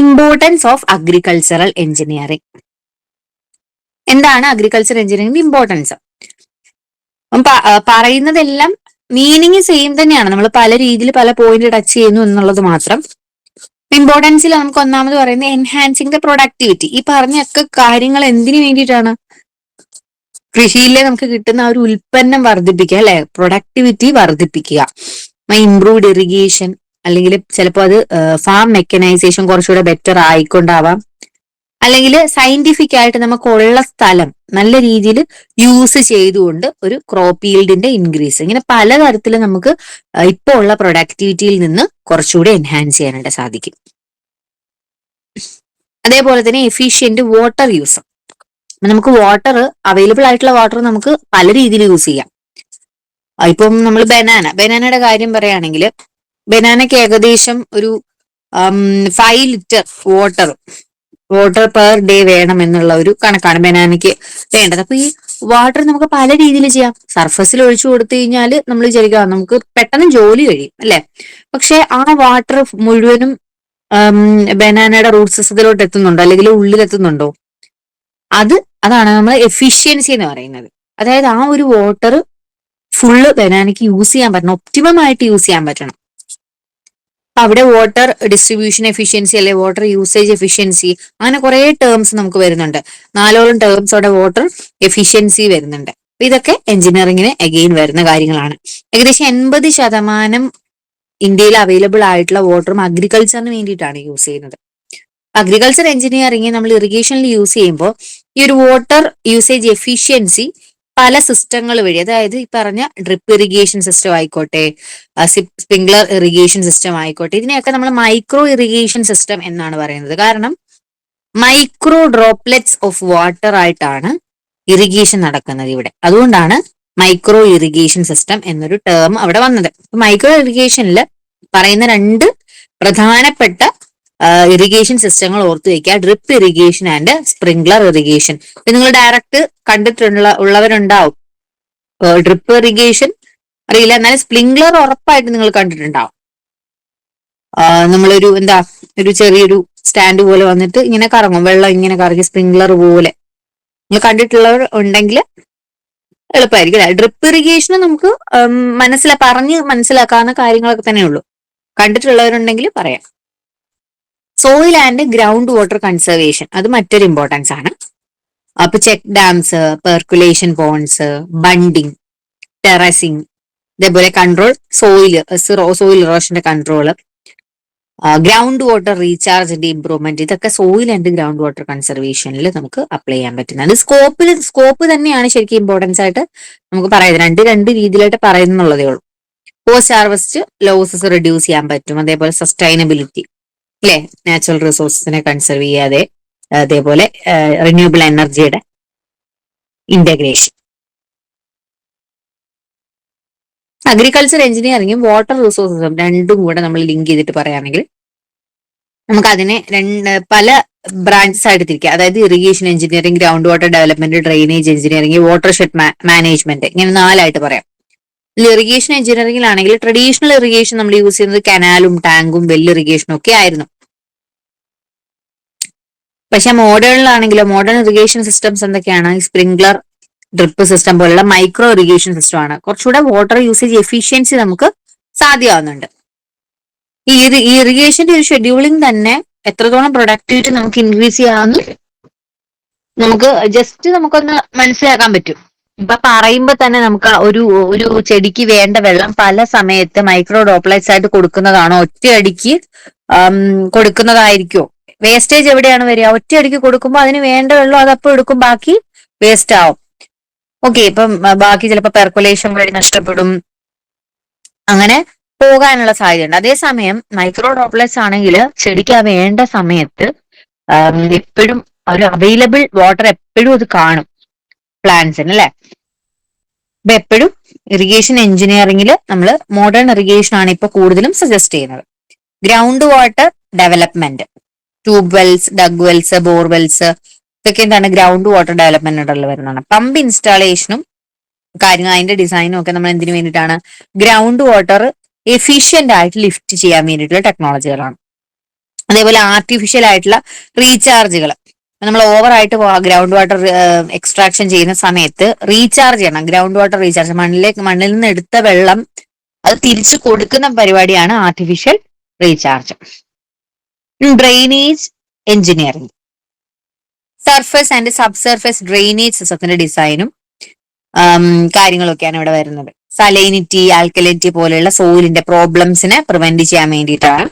Importance of agricultural engineering. എന്താണ് അഗ്രികൾച്ചർ എഞ്ചിനീയറിംഗിന്റെ ഇമ്പോർട്ടൻസ്? പറയുന്നതെല്ലാം മീനിങ് സെയിം തന്നെയാണ്. നമ്മൾ പല രീതിയിൽ പല പോയിന്റ് ടച്ച് ചെയ്യുന്നു എന്നുള്ളത് മാത്രം. ഇമ്പോർട്ടൻസിൽ നമുക്ക് ഒന്നാമത് പറയുന്നത് എൻഹാൻസിങ് ദ പ്രൊഡക്ടിവിറ്റി. ഈ പറഞ്ഞൊക്കെ കാര്യങ്ങൾ എന്തിനു വേണ്ടിയിട്ടാണ്? കൃഷിയിലെ നമുക്ക് കിട്ടുന്ന ആ ഒരു ഉൽപ്പന്നം വർദ്ധിപ്പിക്കുക, അല്ലെ? പ്രൊഡക്ടിവിറ്റി വർദ്ധിപ്പിക്കുക. ഇംപ്രൂവ്ഡ് ഇറിഗേഷൻ, അല്ലെങ്കിൽ ചിലപ്പോൾ അത് ഫാം മെക്കനൈസേഷൻ കുറച്ചുകൂടെ ബെറ്റർ ആയിക്കൊണ്ടാവാം, അല്ലെങ്കിൽ സയന്റിഫിക് ആയിട്ട് നമുക്കുള്ള സ്ഥലം നല്ല രീതിയിൽ യൂസ് ചെയ്തുകൊണ്ട് ഒരു ക്രോപ്പ് ഈൽഡിന്റെ ഇൻക്രീസ്, ഇങ്ങനെ പലതരത്തിൽ നമുക്ക് ഇപ്പോൾ ഉള്ള പ്രൊഡക്ടിവിറ്റിയിൽ നിന്ന് കുറച്ചുകൂടി എൻഹാൻസ് ചെയ്യാനായിട്ട് സാധിക്കും. അതേപോലെ തന്നെ എഫിഷ്യന്റ് വാട്ടർ യൂസ്. നമുക്ക് വാട്ടർ, അവൈലബിൾ ആയിട്ടുള്ള വാട്ടർ നമുക്ക് പല രീതിയിൽ യൂസ് ചെയ്യാം. ഇപ്പം നമ്മൾ ബനാനയുടെ കാര്യം പറയുകയാണെങ്കിൽ, ബനാനയ്ക്ക് ഏകദേശം ഒരു 5 ലിറ്റർ വാട്ടർ പെർ ഡേ വേണം എന്നുള്ള ഒരു കണക്കാണ് ബനാനയ്ക്ക് വേണ്ടത്. അപ്പൊ ഈ വാട്ടർ നമുക്ക് പല രീതിയിൽ ചെയ്യാം. സർഫസിൽ ഒഴിച്ചു കൊടുത്തു കഴിഞ്ഞാൽ നമ്മൾ വിചാരിക്കുക നമുക്ക് പെട്ടെന്ന് ജോലി കഴിയും, അല്ലെ? പക്ഷെ ആ വാട്ടർ മുഴുവനും ബനാനയുടെ റൂട്ട് സിസ്റ്റത്തിലോട്ട് എത്തുന്നുണ്ടോ, അല്ലെങ്കിൽ ഉള്ളിലെത്തുന്നുണ്ടോ? അതാണ് നമ്മൾ എഫിഷ്യൻസി എന്ന് പറയുന്നത്. അതായത് ആ ഒരു വാട്ടർ ഫുള്ള് ബനാനയ്ക്ക് യൂസ് ചെയ്യാൻ പറ്റണം, ഒപ്റ്റിമം ആയിട്ട് യൂസ് ചെയ്യാൻ പറ്റണം. അവിടെ വാട്ടർ ഡിസ്ട്രിബ്യൂഷൻ എഫിഷ്യൻസി, അല്ലെ വാട്ടർ യൂസേജ് എഫിഷ്യൻസി, അങ്ങനെ കുറെ ടേംസ് നമുക്ക് വരുന്നുണ്ട്. 4ഓളം ടേംസോടെ വാട്ടർ എഫിഷ്യൻസി വരുന്നുണ്ട്. ഇതൊക്കെ എഞ്ചിനീയറിംഗിന് അഗെയിൻ വരുന്ന കാര്യങ്ങളാണ്. ഏകദേശം 80% ഇന്ത്യയിൽ അവൈലബിൾ ആയിട്ടുള്ള വാട്ടറും അഗ്രികൾച്ചറിന് വേണ്ടിയിട്ടാണ് യൂസ് ചെയ്യുന്നത്. അഗ്രികൾച്ചർ എഞ്ചിനീയറിംഗ് നമ്മൾ ഇറിഗേഷനിൽ യൂസ് ചെയ്യുമ്പോൾ ഈ ഒരു വാട്ടർ യൂസേജ് എഫിഷ്യൻസി പല സിസ്റ്റങ്ങൾ വഴി, അതായത് ഈ പറഞ്ഞ ഡ്രിപ്പ് ഇറിഗേഷൻ സിസ്റ്റം ആയിക്കോട്ടെ, സ്പ്രിംഗ്ലർ ഇറിഗേഷൻ സിസ്റ്റം ആയിക്കോട്ടെ, ഇതിനെയൊക്കെ നമ്മൾ മൈക്രോ ഇറിഗേഷൻ സിസ്റ്റം എന്നാണ് പറയുന്നത്. കാരണം മൈക്രോ ഡ്രോപ്ലെറ്റ്സ് ഓഫ് വാട്ടർ ആയിട്ടാണ് ഇറിഗേഷൻ നടക്കുന്നത് ഇവിടെ. അതുകൊണ്ടാണ് മൈക്രോ ഇറിഗേഷൻ സിസ്റ്റം എന്നൊരു ടേം അവിടെ വന്നത്. മൈക്രോ ഇറിഗേഷനിൽ പറയുന്ന 2 പ്രധാനപ്പെട്ട ഇറിഗേഷൻ സിസ്റ്റങ്ങൾ ഓർത്തു വയ്ക്കുക: drip irrigation and sprinkler irrigation. നിങ്ങൾ ഡയറക്റ്റ് ഉള്ളവരുണ്ടാവും. ഡ്രിപ്പ് ഇറിഗേഷൻ അറിയില്ല, എന്നാലും സ്പ്രിംഗ്ലർ ഉറപ്പായിട്ട് നിങ്ങൾ കണ്ടിട്ടുണ്ടാവും. നമ്മളൊരു ഒരു ചെറിയൊരു സ്റ്റാൻഡ് പോലെ വന്നിട്ട് ഇങ്ങനെ കറങ്ങും, വെള്ളം ഇങ്ങനെ കറങ്ങി, സ്പ്രിംഗ്ലർ പോലെ. നിങ്ങൾ കണ്ടിട്ടുള്ളവർ ഉണ്ടെങ്കിൽ എളുപ്പമായിരിക്കും. ഡ്രിപ്പ് ഇറിഗേഷൻ നമുക്ക് പറഞ്ഞ് മനസ്സിലാക്കാവുന്ന കാര്യങ്ങളൊക്കെ തന്നെ ഉള്ളൂ. കണ്ടിട്ടുള്ളവരുണ്ടെങ്കിൽ പറയാം. Soil and ground water conservation, അത് മറ്റൊരു ഇമ്പോർട്ടൻസ് ആണ്. അപ്പൊ check dams, percolation ponds, bunding, terracing, ഇതേപോലെ കൺട്രോൾ സോയിൽ ഇറോഷന്റെ കൺട്രോള്, ഗ്രൗണ്ട് വാട്ടർ റീചാർജിന്റെ ഇംപ്രൂവ്മെന്റ്, ഇതൊക്കെ സോയിൽ ആൻഡ് ഗ്രൗണ്ട് വാട്ടർ കൺസർവേഷനിൽ നമുക്ക് അപ്ലൈ ചെയ്യാൻ പറ്റുന്നതാണ്. സ്കോപ്പ് തന്നെയാണ് ശരിക്കും ഇമ്പോർട്ടൻസ് ആയിട്ട് നമുക്ക് പറയുന്നത്. രണ്ട് രീതിയിലായിട്ട് പറയുന്നുള്ളതേ ഉള്ളൂ. പോസ്റ്റ് ഹാർവസ്റ്റ് ലോസസ് റെഡ്യൂസ് ചെയ്യാൻ പറ്റും. അതേപോലെ സസ്റ്റൈനബിലിറ്റി, അല്ലെ? നാച്ചുറൽ റിസോഴ്സിനെ കൺസർവ് ചെയ്യാതെ, അതേപോലെ റിന്യൂവബിൾ എനർജിയുടെ ഇന്റഗ്രേഷൻ. അഗ്രികൾച്ചർ എഞ്ചിനീയറിംഗും വാട്ടർ റിസോഴ്സസും രണ്ടും കൂടെ നമ്മൾ ലിങ്ക് ചെയ്തിട്ട് പറയുകയാണെങ്കിൽ നമുക്ക് അതിനെ പല ബ്രാഞ്ചസ് ആയിട്ട് തിരിക്കാം. അതായത് irrigation engineering, ground water development, drainage engineering, water shed management, ഇങ്ങനെ 4ആയിട്ട് പറയാം. ഇറിഗേഷൻ എഞ്ചിനീയറിംഗിലാണെങ്കിൽ ട്രഡീഷണൽ ഇറിഗേഷൻ നമ്മൾ യൂസ് ചെയ്യുന്നത് കനാലും ടാങ്കും വെൽ ഇറിഗേഷനും ഒക്കെ ആയിരുന്നു. പക്ഷെ മോഡേണിലാണെങ്കിലോ, മോഡേൺ ഇറിഗേഷൻ സിസ്റ്റംസ് എന്തൊക്കെയാണ്? സ്പ്രിംഗ്ലർ, ഡ്രിപ്പ് സിസ്റ്റം പോലുള്ള മൈക്രോ ഇറിഗേഷൻ സിസ്റ്റം ആണ്. കുറച്ചുകൂടെ വാട്ടർ യൂസേജ് എഫിഷ്യൻസി നമുക്ക് സാധ്യമാവുന്നുണ്ട്. ഈ ഇറിഗേഷന്റെ ഒരു ഷെഡ്യൂളിംഗ് തന്നെ എത്രത്തോളം പ്രൊഡക്ടിവിറ്റി നമുക്ക് ഇൻക്രീസ് ചെയ്യാമെന്ന് നമുക്ക് ജസ്റ്റ് നമുക്കൊന്ന് മനസ്സിലാക്കാൻ പറ്റും. ഇപ്പൊ പറയുമ്പോ തന്നെ നമുക്ക് ഒരു ചെടിക്ക് വേണ്ട വെള്ളം പല സമയത്ത് മൈക്രോ ഡ്രോപ്ലെറ്റ്സ് ആയിട്ട് കൊടുക്കുന്നതാണോ, ഒറ്റയടിക്ക് കൊടുക്കുന്നതായിരിക്കോ? വേസ്റ്റേജ് എവിടെയാണ് വരിക? ഒറ്റയടിക്ക് കൊടുക്കുമ്പോൾ അതിന് വേണ്ട വെള്ളം അതപ്പോൾ എടുക്കും, ബാക്കി വേസ്റ്റ് ആവും. ഓക്കെ, ഇപ്പം ബാക്കി ചിലപ്പോൾ പെർക്കുലേഷൻ വഴി നഷ്ടപ്പെടും, അങ്ങനെ പോകാനുള്ള സാധ്യതയുണ്ട്. അതേസമയം മൈക്രോ ഡ്രോപ്ലെറ്റ്സ് ആണെങ്കിൽ ചെടിക്ക് ആ വേണ്ട സമയത്ത് എപ്പോഴും ഒരു അവൈലബിൾ വാട്ടർ എപ്പോഴും അത് കാണും പ്ലാന്റ്സിന്, അല്ലെ? അപ്പൊ എപ്പോഴും ഇറിഗേഷൻ എഞ്ചിനീയറിംഗിൽ നമ്മൾ മോഡേൺ ഇറിഗേഷൻ ആണ് ഇപ്പൊ കൂടുതലും സജസ്റ്റ് ചെയ്യുന്നത്. Ground water development, tube wells, dug wells, borewells, ഇതൊക്കെ എന്താണ് ഗ്രൗണ്ട് വാട്ടർ ഡെവലപ്മെന്റിൽ വരുന്നതാണ്. പമ്പ് ഇൻസ്റ്റാളേഷനും കാര്യങ്ങൾ, അതിന്റെ ഡിസൈനും ഒക്കെ നമ്മൾ എന്തിനു വേണ്ടിയിട്ടാണ്? ഗ്രൗണ്ട് വാട്ടർ എഫിഷ്യന്റ് ആയിട്ട് ലിഫ്റ്റ് ചെയ്യാൻ വേണ്ടിയിട്ടുള്ള ടെക്നോളജികളാണ്. അതേപോലെ ആർട്ടിഫിഷ്യൽ ആയിട്ടുള്ള റീചാർജുകൾ, നമ്മൾ ഓവറായിട്ട് ഗ്രൗണ്ട് വാട്ടർ എക്സ്ട്രാക്ഷൻ ചെയ്യുന്ന സമയത്ത് റീചാർജ് ചെയ്യണം. ഗ്രൗണ്ട് വാട്ടർ റീചാർജ്, മണ്ണിൽ നിന്ന് എടുത്ത വെള്ളം അത് തിരിച്ചു കൊടുക്കുന്ന പരിപാടിയാണ് artificial recharge. Drainage engineering, surface and subsurface drainage സിസ്റ്റത്തിന്റെ ഡിസൈനും കാര്യങ്ങളൊക്കെയാണ് ഇവിടെ വരുന്നത്. സലൈനിറ്റി, ആൽക്കലിനിറ്റി പോലെയുള്ള സോയിലിന്റെ പ്രോബ്ലംസിനെ പ്രിവെന്റ് ചെയ്യാൻ വേണ്ടിയിട്ടാണ്.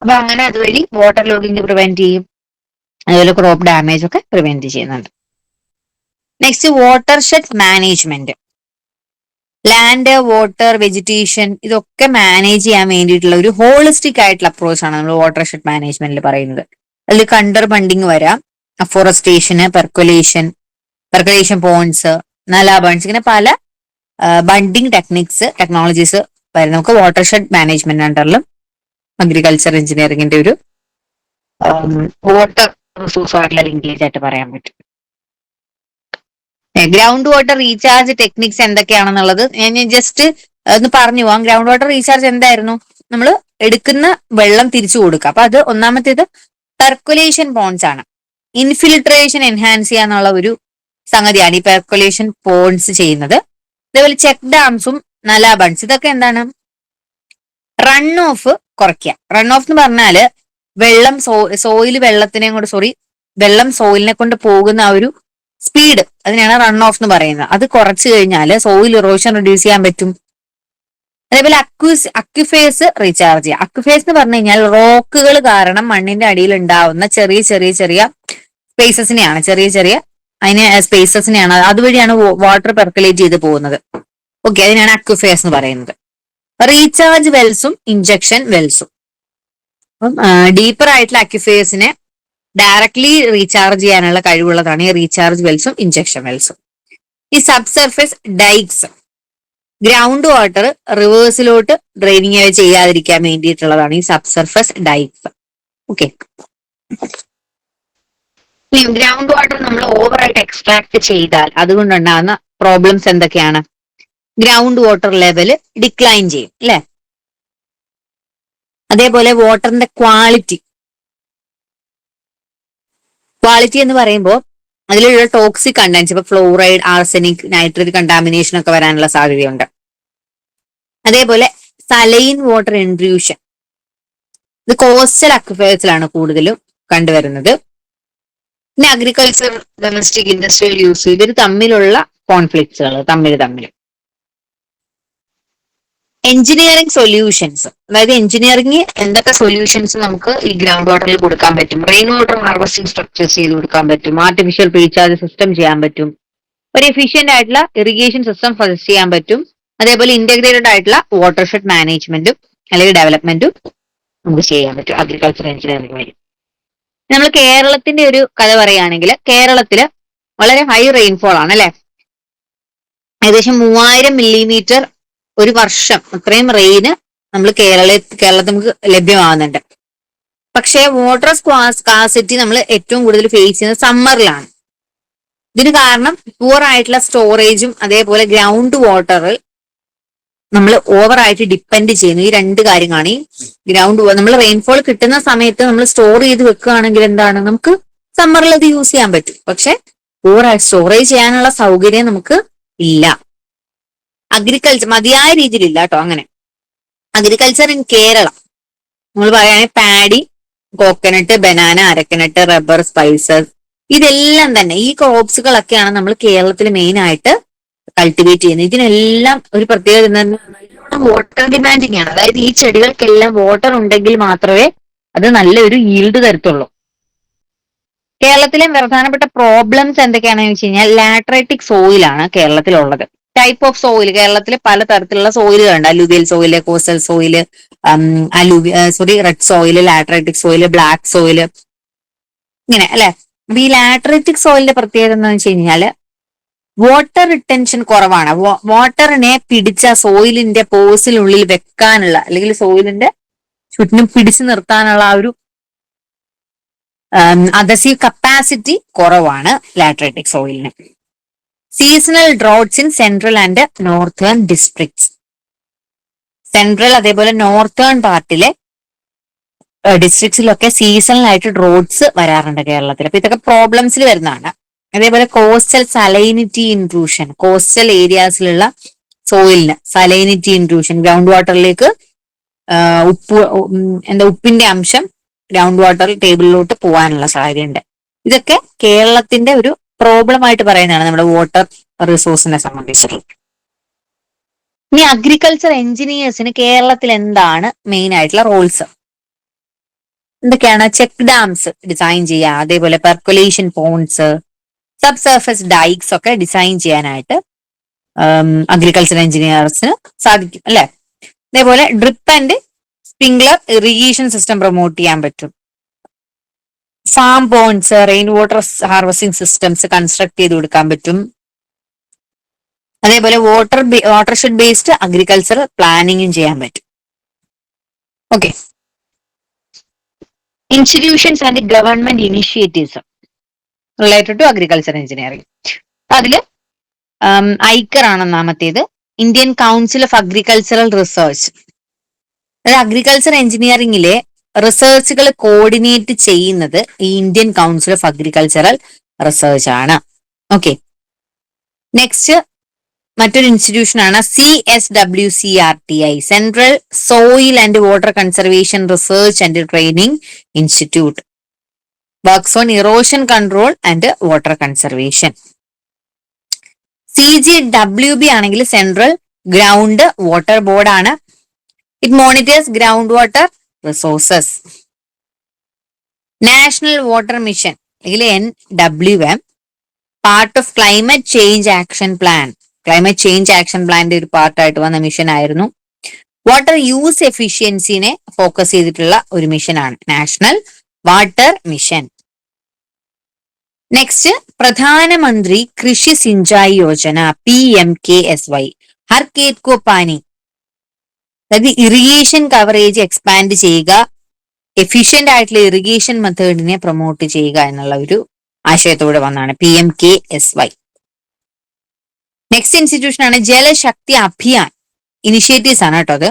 അപ്പൊ അങ്ങനെ അതുവഴി വാട്ടർ ലോഗിങ് പ്രിവെന്റ് ചെയ്യും, അതുപോലെ ക്രോപ്പ് ഡാമേജ് ഒക്കെ പ്രിവെന്റ് ചെയ്യുന്നുണ്ട്. Next watershed management, land, water, vegetation ഇതൊക്കെ മാനേജ് ചെയ്യാൻ വേണ്ടിയിട്ടുള്ള ഒരു ഹോളിസ്റ്റിക് ആയിട്ടുള്ള അപ്രോച്ച് ആണ് നമ്മൾ വാട്ടർഷെഡ് മാനേജ്മെന്റിൽ പറയുന്നത്. അതിൽ കണ്ടർ ബണ്ടിങ് വരാം, അഫോറസ്റ്റേഷന്, പെർക്കുലേഷൻ പോൺസ്, നലാബൺസ്, ഇങ്ങനെ പല ബണ്ടിങ് ടെക്നോളജീസ് വരും. നമുക്ക് വാട്ടർഷെഡ് മാനേജ്മെന്റ് അണ്ടറിലും അഗ്രികൾച്ചർ എഞ്ചിനീയറിംഗിന്റെ ഒരു വാട്ടർ റിസോഴ്സ് ആയിട്ടുള്ള ലിങ്കേജ് ആയിട്ട് പറയാൻ പറ്റും. ഗ്രൗണ്ട് വാട്ടർ റീചാർജ് ടെക്നിക്സ് എന്തൊക്കെയാണെന്നുള്ളത് ഞാൻ ജസ്റ്റ് ഒന്ന് പറഞ്ഞു പോവാം. ഗ്രൗണ്ട് വാട്ടർ റീചാർജ് എന്തായിരുന്നു? നമ്മൾ എടുക്കുന്ന വെള്ളം തിരിച്ചു കൊടുക്കുക. അപ്പൊ അത് ഒന്നാമത്തേത് പെർക്കുലേഷൻ പോൺസ് ആണ്. ഇൻഫിൽട്രേഷൻ എൻഹാൻസ് ചെയ്യാന്നുള്ള ഒരു സംഗതിയാണ് ഈ പെർക്കുലേഷൻ പോൺസ് ചെയ്യുന്നത്. അതേപോലെ ചെക്ക് ഡാംസും നലാബൺസ് ഇതൊക്കെ എന്താണ്? റൺ ഓഫ് കുറയ്ക്കുക. റൺ ഓഫ് എന്ന് പറഞ്ഞാല് വെള്ളം വെള്ളം സോയിലിനെ കൊണ്ട് പോകുന്ന ആ ഒരു സ്പീഡ്, അതിനാണ് റൺ ഓഫ് എന്ന് പറയുന്നത്. അത് കുറച്ചു കഴിഞ്ഞാൽ സോയിൽ ഇറോഷൻ റെഡ്യൂസ് ചെയ്യാൻ പറ്റും. അതേപോലെ അക്വിഫേഴ്സ് റീചാർജ് ചെയ്യുക. അക്വിഫേഴ്സ് എന്ന് പറഞ്ഞു കഴിഞ്ഞാൽ റോക്കുകൾ കാരണം മണ്ണിന്റെ അടിയിൽ ഉണ്ടാവുന്ന ചെറിയ സ്പേസസിനെയാണ് അതുവഴിയാണ് വാട്ടർ പെർക്കുലേറ്റ് ചെയ്ത് പോകുന്നത്. ഓക്കെ, അതിനാണ് അക്വിഫേഴ്സ് എന്ന് പറയുന്നത്. റീചാർജ് വെൽസും ഇഞ്ചക്ഷൻ വെൽസും, അപ്പം ഡീപ്പർ ആയിട്ടുള്ള അക്വിഫേഴ്സിനെ ഡയറക്ട്ലി റീചാർജ് ചെയ്യാനുള്ള കഴിവുള്ളതാണ് ഈ റീചാർജ് വെൽസും ഇഞ്ചക്ഷൻ വെൽസും. ഈ സബ്സർഫേസ് ഡൈക്സ്, ഗ്രൗണ്ട് വാട്ടർ റിവേഴ്സിലോട്ട് ഡ്രെയിനിങ് ചെയ്യാതിരിക്കാൻ വേണ്ടിയിട്ടുള്ളതാണ് ഈ സബ്സർഫസ് ഡൈക്സ്. ഓക്കെ, ഗ്രൗണ്ട് വാട്ടർ നമ്മൾ ഓവറായിട്ട് എക്സ്ട്രാക്ട് ചെയ്താൽ അതുകൊണ്ടുണ്ടാകുന്ന പ്രോബ്ലംസ് എന്തൊക്കെയാണ്? ഗ്രൗണ്ട് വാട്ടർ ലെവല് ഡിക്ലൈൻ ചെയ്യും, അല്ലെ? അതേപോലെ വാട്ടറിന്റെ ക്വാളിറ്റി എന്ന് പറയുമ്പോൾ അതിലുള്ള ടോക്സിക് കണ്ടന്റ്സ്, ഇപ്പൊ ഫ്ലോറൈഡ്, ആർസെനിക്, നൈട്രേറ്റ് കണ്ടാമിനേഷൻ ഒക്കെ വരാനുള്ള സാധ്യതയുണ്ട്. അതേപോലെ സലൈൻ വാട്ടർ ഇൻട്രൂഷൻ, ഇത് കോസ്റ്റൽ അക്വിഫേഴ്സിലാണ് കൂടുതലും കണ്ടുവരുന്നത്. പിന്നെ അഗ്രികൾച്ചർ, ഡൊമസ്റ്റിക്, ഇൻഡസ്ട്രിയൽ യൂസ്, ഇവർ തമ്മിലുള്ള കോൺഫ്ലിക്ട്സുകൾ തമ്മിൽ. എഞ്ചിനീയറിംഗ് സൊല്യൂഷൻസ്, അതായത് എഞ്ചിനീയറിംഗ് എന്തൊക്കെ സൊല്യൂഷൻസ് നമുക്ക് ഈ ഗ്രൗണ്ട് വാട്ടറിൽ കൊടുക്കാൻ പറ്റും? റെയിൻ വാട്ടർ ഹാർവസ്റ്റിംഗ് സ്ട്രക്ചേഴ്സ് ചെയ്ത് കൊടുക്കാൻ പറ്റും, ആർട്ടിഫിഷ്യൽ റീചാർജ് സിസ്റ്റം ചെയ്യാൻ പറ്റും, ഒരു എഫിഷ്യന്റ് ആയിട്ടുള്ള ഇറിഗേഷൻ സിസ്റ്റം സജസ്റ്റ് ചെയ്യാൻ പറ്റും. അതേപോലെ ഇന്റഗ്രേറ്റഡ് ആയിട്ടുള്ള വാട്ടർഷെഡ് മാനേജ്മെന്റും അല്ലെങ്കിൽ ഡെവലപ്മെന്റും നമുക്ക് ചെയ്യാൻ പറ്റും അഗ്രികൾച്ചർ എഞ്ചിനീയറിംഗ് വഴി. നമ്മൾ കേരളത്തിന്റെ ഒരു കഥ പറയുകയാണെങ്കിൽ കേരളത്തില് വളരെ ഹൈ റെയിൻഫോൾ ആണ്, അല്ലെ? ഏകദേശം 3000 മില്ലിമീറ്റർ ഒരു വർഷം, അത്രയും റെയിന് നമ്മൾ കേരളത്തിൽ നമുക്ക് ലഭ്യമാകുന്നുണ്ട്. പക്ഷേ വാട്ടർ സ്കാർസിറ്റി നമ്മൾ ഏറ്റവും കൂടുതൽ ഫേസ് ചെയ്യുന്നത് സമ്മറിലാണ്. ഇതിന് കാരണം പുവർ ആയിട്ടുള്ള സ്റ്റോറേജും അതേപോലെ ഗ്രൗണ്ട് വാട്ടറിൽ നമ്മൾ ഓവറായിട്ട് ഡിപ്പെൻഡ് ചെയ്യുന്നു. ഈ രണ്ട് കാര്യങ്ങളാണ്. ഈ നമ്മൾ റെയിൻഫോൾ കിട്ടുന്ന സമയത്ത് നമ്മൾ സ്റ്റോർ ചെയ്ത് വെക്കുകയാണെങ്കിൽ എന്താണ്, നമുക്ക് സമ്മറിൽ അത് യൂസ് ചെയ്യാൻ പറ്റും. പക്ഷെ ഓവറായിട്ട് സ്റ്റോറേജ് ചെയ്യാനുള്ള സൗകര്യം നമുക്ക് ഇല്ല. അഗ്രികൾച്ചർ മതിയായ രീതിയിലില്ല കേട്ടോ. അങ്ങനെ അഗ്രികൾച്ചർ ഇൻ കേരള നമ്മൾ പറയുകയാണെങ്കിൽ paddy, coconut, banana, അരക്കനട്ട്, rubber, spices, ഇതെല്ലാം തന്നെ ഈ ക്രോപ്സുകളൊക്കെയാണ് നമ്മൾ കേരളത്തിൽ മെയിൻ ആയിട്ട് കൾട്ടിവേറ്റ് ചെയ്യുന്നത്. ഇതിനെല്ലാം ഒരു പ്രത്യേകത വാട്ടർ ഡിമാൻഡിങ് ആണ്. അതായത് ഈ ചെടികൾക്കെല്ലാം വാട്ടർ ഉണ്ടെങ്കിൽ മാത്രമേ അത് നല്ലൊരു ഈൽഡ് തരത്തുള്ളൂ. കേരളത്തിലെ പ്രധാനപ്പെട്ട പ്രോബ്ലംസ് എന്തൊക്കെയാണെന്ന് വെച്ച് കഴിഞ്ഞാൽ ലാട്രൈറ്റിക് സോയിലാണ് കേരളത്തിലുള്ളത്. ടൈപ്പ് ഓഫ് സോയിൽ കേരളത്തിൽ പല തരത്തിലുള്ള സോയിലുകളുണ്ട്. Alluvial soil, coastal soil, red soil, lateritic soil, black soil, ഇങ്ങനെ അല്ലെ. അപ്പൊ ഈ ലാട്രൈറ്റിക് സോയിലിന്റെ പ്രത്യേകത എന്താണെന്ന് വെച്ച് കഴിഞ്ഞാല് വാട്ടർ റിട്ടൻഷൻ കുറവാണ്. വാട്ടറിനെ പിടിച്ച സോയിലിന്റെ പോഴ്സിനുള്ളിൽ വെക്കാനുള്ള അല്ലെങ്കിൽ സോയിലിന്റെ ചുറ്റിനും പിടിച്ചു നിർത്താനുള്ള ആ ഒരു അധസീവ് കപ്പാസിറ്റി കുറവാണ് ലാട്രൈറ്റിക് സോയിലിന്. Seasonal droughts in central and northern districts, central അതേപോലെ നോർത്തേൺ പാർട്ടിലെ ഡിസ്ട്രിക്ട്സിലൊക്കെ സീസണൽ ആയിട്ട് ഡ്രോട്ട്സ് വരാറുണ്ട് കേരളത്തിൽ. അപ്പൊ ഇതൊക്കെ പ്രോബ്ലംസിൽ വരുന്നതാണ്. അതേപോലെ കോസ്റ്റൽ സലൈനിറ്റി ഇൻട്രൂഷൻ, കോസ്റ്റൽ ഏരിയാസിലുള്ള സോയിലിന് സലൈനിറ്റി ഇൻട്രൂഷൻ, ഗ്രൗണ്ട് വാട്ടറിലേക്ക് ഉപ്പിന്റെ അംശം ഗ്രൗണ്ട് വാട്ടർ ടേബിളിലോട്ട് പോകാനുള്ള സാധ്യതയുണ്ട്. ഇതൊക്കെ കേരളത്തിന്റെ ഒരു പ്രോബ്ലം ആയിട്ട് പറയുന്നതാണ് നമ്മുടെ വാട്ടർ റിസോഴ്സിനെ സംബന്ധിച്ച്. ഇനി അഗ്രികൾച്ചർ എഞ്ചിനീയേഴ്സിന് കേരളത്തിൽ എന്താണ് മെയിൻ ആയിട്ടുള്ള റോൾസ്? എന്തൊക്കെയാണ്? ചെക്ക് ഡാംസ് ഡിസൈൻ ചെയ്യുക, അതേപോലെ percolation ponds, sub surface dykes ഒക്കെ ഡിസൈൻ ചെയ്യാനായിട്ട് അഗ്രികൾച്ചർ എഞ്ചിനീയേഴ്സിന് സാധിക്കും അല്ലെ. അതേപോലെ drip and sprinkler irrigation system promote ചെയ്യാൻ പറ്റും. Farm ponds, rain water harvesting systems construct ചെയ്ത് കൊടുക്കാൻ പറ്റും. അതേപോലെ വാട്ടർഷെഡ് ബേസ്ഡ് അഗ്രികൾച്ചർ പ്ലാനിങ്ങും ചെയ്യാൻ പറ്റും. Okay. Institutions and government initiatives related to agriculture engineering. അതില് ഐക്കർ ആണ് ഒന്നാമത്തേത്, Indian Council of Agricultural Research. അതായത് അഗ്രികൾച്ചർ എഞ്ചിനീയറിംഗിലെ റിസർച്ചുകൾ കോർഡിനേറ്റ് ചെയ്യുന്നത് ഈ Indian Council of Agricultural Research ആണ്. ഓക്കെ. നെക്സ്റ്റ് മറ്റൊരു ഇൻസ്റ്റിറ്റ്യൂഷൻ ആണ് CSWCRTI, Central Soil and water Conservation Research and Training Institute. Works on erosion control and water conservation. CGWB ആണെങ്കിൽ സെൻട്രൽ ഗ്രൗണ്ട് വാട്ടർ ബോർഡ് ആണ്. It monitors ground water resources. National water mission അല്ലെങ്കിൽ NWM, part of climate change action plan. Climate change action പ്ലാന്റെ ഒരു പാർട്ടായിട്ട് വന്ന മിഷൻ ആയിരുന്നു. വാട്ടർ യൂസ് എഫിഷ്യൻസിനെ ഫോക്കസ് ചെയ്തിട്ടുള്ള ഒരു മിഷനാണ് നാഷണൽ വാട്ടർ മിഷൻ. നെക്സ്റ്റ് പ്രധാനമന്ത്രി കൃഷി സിഞ്ചായി യോജന PMKSY, ഹർ ഖേത് കോ പാനി. അതായത് ഇറിഗേഷൻ കവറേജ് എക്സ്പാൻഡ് ചെയ്യുക, എഫിഷ്യന്റ് ആയിട്ടുള്ള ഇറിഗേഷൻ മെത്തേഡിനെ പ്രൊമോട്ട് ചെയ്യുക എന്നുള്ള ഒരു ആശയത്തോടെ വന്നാണ് PMKSY. നെക്സ്റ്റ് ഇൻസ്റ്റിറ്റ്യൂഷൻ ആണ് ജലശക്തി അഭിയാൻ. ഇനിഷ്യേറ്റീവ്സ് ആണ് കേട്ടോ അത്.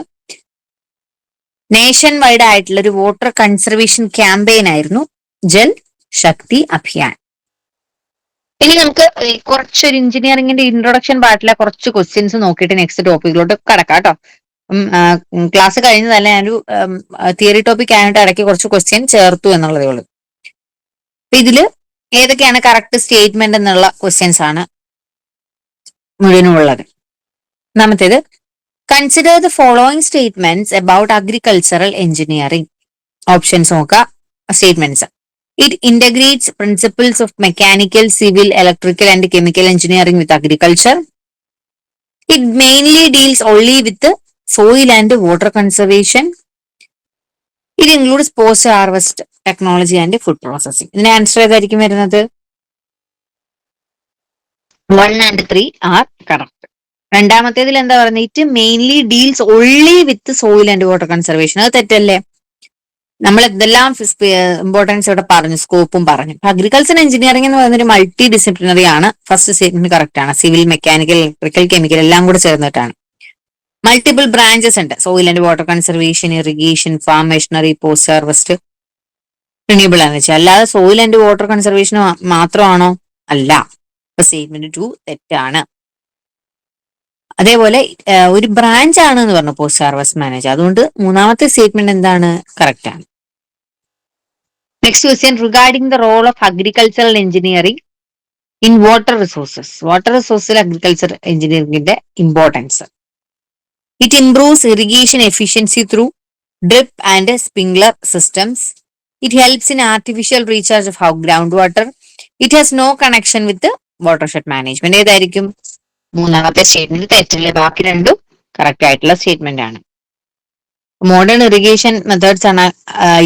നേഷൻ വൈഡ് ആയിട്ടുള്ള ഒരു വാട്ടർ കൺസർവേഷൻ ക്യാമ്പയിൻ ആയിരുന്നു ജൽ ശക്തി അഭിയാൻ. ഇനി നമുക്ക് കുറച്ചൊരു എഞ്ചിനീയറിംഗിന്റെ ഇൻട്രൊഡക്ഷൻ പാർട്ടിലെ കുറച്ച് ക്വസ്റ്റ്യൻസ് നോക്കിയിട്ട് നെക്സ്റ്റ് ടോപ്പിക്കിലോട്ട് കടക്കാം കേട്ടോ. ക്ലാസ് കഴിഞ്ഞതല്ല, ഞാനൊരു തിയറി ടോപ്പിക് ആയിട്ട് ഇടയ്ക്ക് കുറച്ച് ക്വസ്റ്റ്യൻ ചേർത്തു എന്നുള്ളതേ ഉള്ളൂ. അപ്പൊ ഇതില് ഏതൊക്കെയാണ് കറക്റ്റ് സ്റ്റേറ്റ്മെന്റ് എന്നുള്ള ക്വസ്റ്റ്യൻസ് ആണ് മുഴുവനുള്ളത്. ഒന്നാമത്തേത്, consider the following statements about agricultural engineering. Options നോക്കാം. Statements: it integrates principles of mechanical, civil, electrical and chemical engineering with agriculture. It mainly deals only with soil and water conservation. It includes post harvest technology and food processing. ഇതിന്റെ ആൻസർ ഏതായിരിക്കും വരുന്നത്? 1 and 3 are correct. രണ്ടാമത്തേതിൽ എന്താ പറയുന്നത്? It mainly deals only with soil and water conservation. അത് തെറ്റല്ലേ? നമ്മൾ എന്തെല്ലാം ഇമ്പോർട്ടൻസ് ഇവിടെ പറഞ്ഞു, സ്കോപ്പും പറഞ്ഞു. അഗ്രികൾച്ചർ എഞ്ചിനീയറിംഗ് എന്ന് പറയുന്നത് ഒരു മൾട്ടി ഡിസിപ്ലിനറി ആണ്. ഫസ്റ്റ് സ്റ്റേറ്റ്മെന്റ് കറക്റ്റ് ആണ്. സിവിൽ, മെക്കാനിക്കൽ, ഇലക്ട്രിക്കൽ, കെമിക്കൽ എല്ലാം കൂടെ ചേർന്നിട്ടാണ്. മൾട്ടിപ്പിൾ ബ്രാഞ്ചസ് ഉണ്ട്. Soil and water conservation, irrigation, farm machinery, post harvest, renewable energy. അല്ലാതെ സോയിൽ ആൻഡ് വാട്ടർ കൺസർവേഷൻ മാത്രമാണോ? അല്ല. അപ്പൊ സ്റ്റേറ്റ്മെന്റ് 2 തെറ്റാണ്. അതേപോലെ ഒരു ബ്രാഞ്ച് ആണ് എന്ന് പറഞ്ഞു പോസ്റ്റ് ഹാർവസ്റ്റ് മാനേജ്. അതുകൊണ്ട് മൂന്നാമത്തെ സ്റ്റേറ്റ്മെന്റ് എന്താണ്? കറക്റ്റ് ആണ്. Next question, regarding the role of agricultural engineering in water resources. Water റിസോഴ്സിൽ അഗ്രികൾച്ചർ എഞ്ചിനീയറിംഗിന്റെ importance. It improves irrigation efficiency through drip and sprinkler systems. It helps in artificial recharge of groundwater. It has no connection with the watershed management. ഏതായിരിക്കും? മൂന്നാമത്തെ സ്റ്റേറ്റ്മെന്റ് തെറ്റല്ലേ? ബാക്കി രണ്ടും കറക്റ്റ് ആയിട്ടുള്ള സ്റ്റേറ്റ്മെന്റ് ആണ്. മോഡേൺ ഇറിഗേഷൻ മെത്തേഡ്സ് ആണ്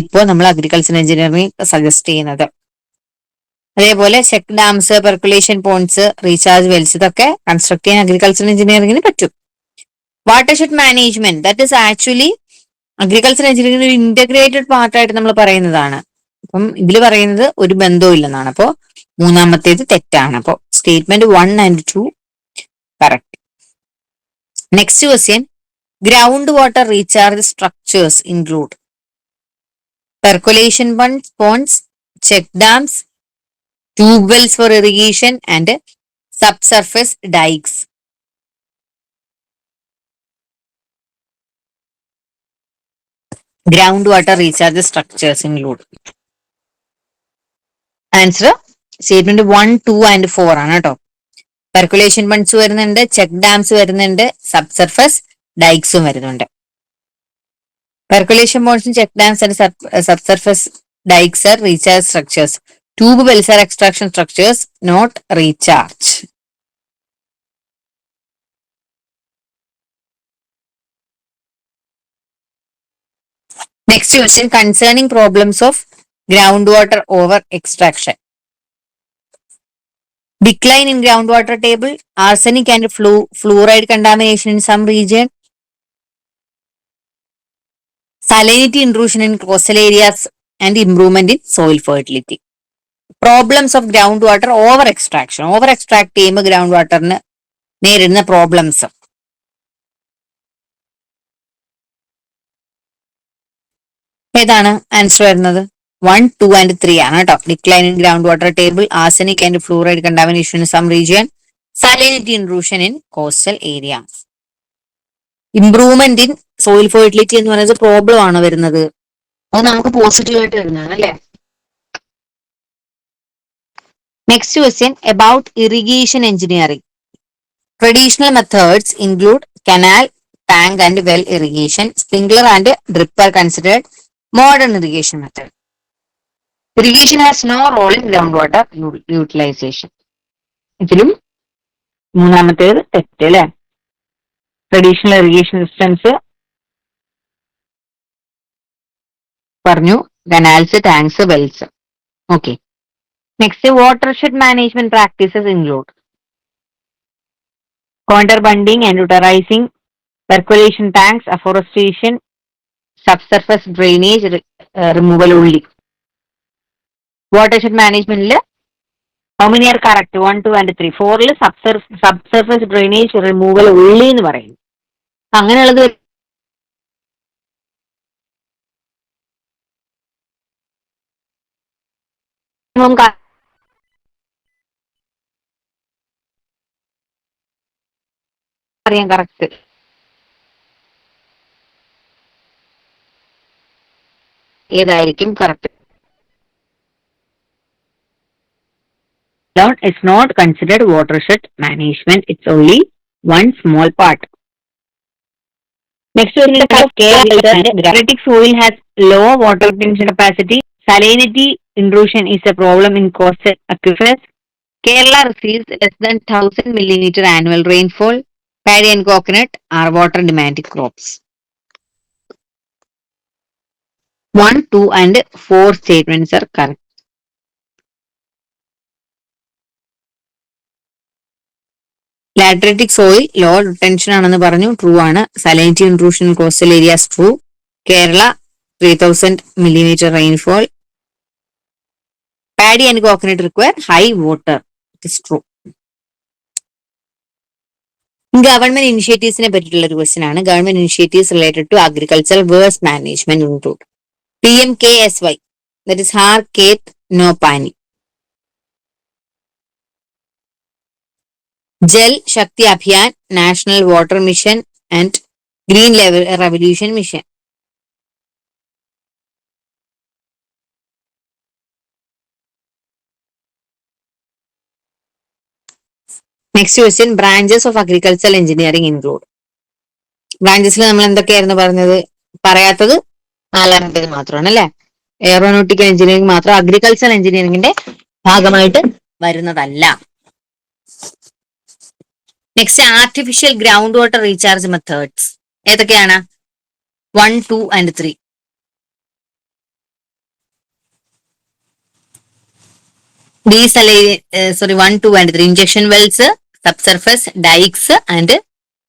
ഇപ്പോൾ നമ്മൾ അഗ്രികൾച്ചർ എഞ്ചിനീയറിംഗ് സജസ്റ്റ് ചെയ്യുന്നത്. അതേപോലെ check dams, percolation ponds, recharge wells ഇതൊക്കെ കൺസ്ട്രക്ട് ചെയ്യാൻ അഗ്രികൾച്ചർ എഞ്ചിനീയറിംഗിന് പറ്റും. Watershed management, that is actually agriculture engineering ഒരു ഇന്റഗ്രേറ്റഡ് പാർട്ടായിട്ട് നമ്മൾ പറയുന്നതാണ്. അപ്പം ഇതിൽ പറയുന്നത് ഒരു ബന്ധവും ഇല്ലെന്നാണ്. അപ്പോൾ മൂന്നാമത്തേത് തെറ്റാണ്. അപ്പോൾ statement 1 and 2 correct. Next question, ground water recharge structures include percolation ponds, check dams, tube wells for irrigation and subsurface dykes. Ground water recharge structures include? Answer statement 1, 2 and 4 ആണ് കേട്ടോ. പെർക്കുലേഷൻ ബണ്ട്സ് വരുന്നുണ്ട്, ചെക്ക് ഡാംസ് വരുന്നുണ്ട്, സബ്സർഫസ് ഡൈക്സും വരുന്നുണ്ട്. പെർക്കുലേഷൻ ബോൺസും check dams and subsurface dikes are recharge structures. Tube wells are extraction structures, not recharge. Next question concerning problems of groundwater over extraction. Decline in groundwater table, arsenic and fluoride contamination in some region, salinity intrusion in coastal areas and improvement in soil fertility. Problems of groundwater over extraction. Over extract ചെയ്യുമ്പോൾ groundwaterന് നേരിടുന്ന പ്രോബ്ലംസ്. ഏതാണ് ആൻസർ വരുന്നത്? 1, 2 ആൻഡ് 3 ആണ് കേട്ടോ. Decline in ground water table, arsenic and fluoride contamination in some region, salinity intrusion in coastal area. Improvement in soil fertility എന്ന് പറയുന്നത് പ്രോബ്ലം ആണ് വരുന്നത്. അത് നമുക്ക് പോസിറ്റീവ് ആയിട്ട് വരുന്നതാണ് അല്ലേ? Next question about irrigation engineering. Traditional methods include canal, tank and well irrigation. Sprinkler and drip are considered modern irrigation method. Irrigation has no role in groundwater utilization. ഇതിലും മൂന്നാമത്തേത് തെറ്റ് അല്ലേ? ട്രഡീഷണൽ ഇറിഗേഷൻ സിസ്റ്റംസ് പറഞ്ഞു, canals, tanks, wells. Okay. Next watershed management practices include contour bunding and terracing, percolation tanks, afforestation, subsurface drainage, removal only. Watershed management how many are correct? 1, 2 and 3. 4 subsurface drainage removal only എന്ന് പറയും. അങ്ങനെയുള്ളത് അറിയാം കറക്റ്റ്. ഏതായിരിക്കും correct? It's not considered watershed management. It's only one small part. Next one is granitic soil has low water retention capacity. Salinity intrusion is a problem in coastal aquifers. Kerala receives less than 1000 millimeter annual rainfall. Paddy and coconut are water demanding crops. 1, 2 and 4 statements are correct. Lateritic soil low retention ആണെന്ന് പറഞ്ഞു, ട്രൂ ആണ്. Salinity intrusion in coastal areas true. Kerala 3000 millimeter rainfall. Paddy and coconut require high water. It is true. Government ഇനിഷ്യേറ്റീവ്സിനെ പറ്റിയിട്ടുള്ള ഒരു ക്വസ്റ്റ്യൻ ആണ്. Government initiatives related to agriculture വേഴ്സ് management include PMKSY, that is Har Khet No Pani. Jal Shakti Abhiyan, National Water Mission and Green Revolution Mission. Next question, branches of agricultural engineering include. ബ്രാഞ്ചസിൽ നമ്മൾ എന്തൊക്കെയായിരുന്നു പറഞ്ഞത്? പറയാത്തത് നാലാമത്തേത് മാത്രമാണ് അല്ലെ? എയറോനോട്ടിക്കൽ എഞ്ചിനീയറിംഗ് മാത്രം അഗ്രികൾച്ചറൽ എഞ്ചിനീയറിംഗിന്റെ ഭാഗമായിട്ട് വരുന്നതല്ല. Next artificial ground water recharge methods ഏതൊക്കെയാണ്? 1, 2 and 3. These 1, 2 and 3 injection wells, subsurface dikes and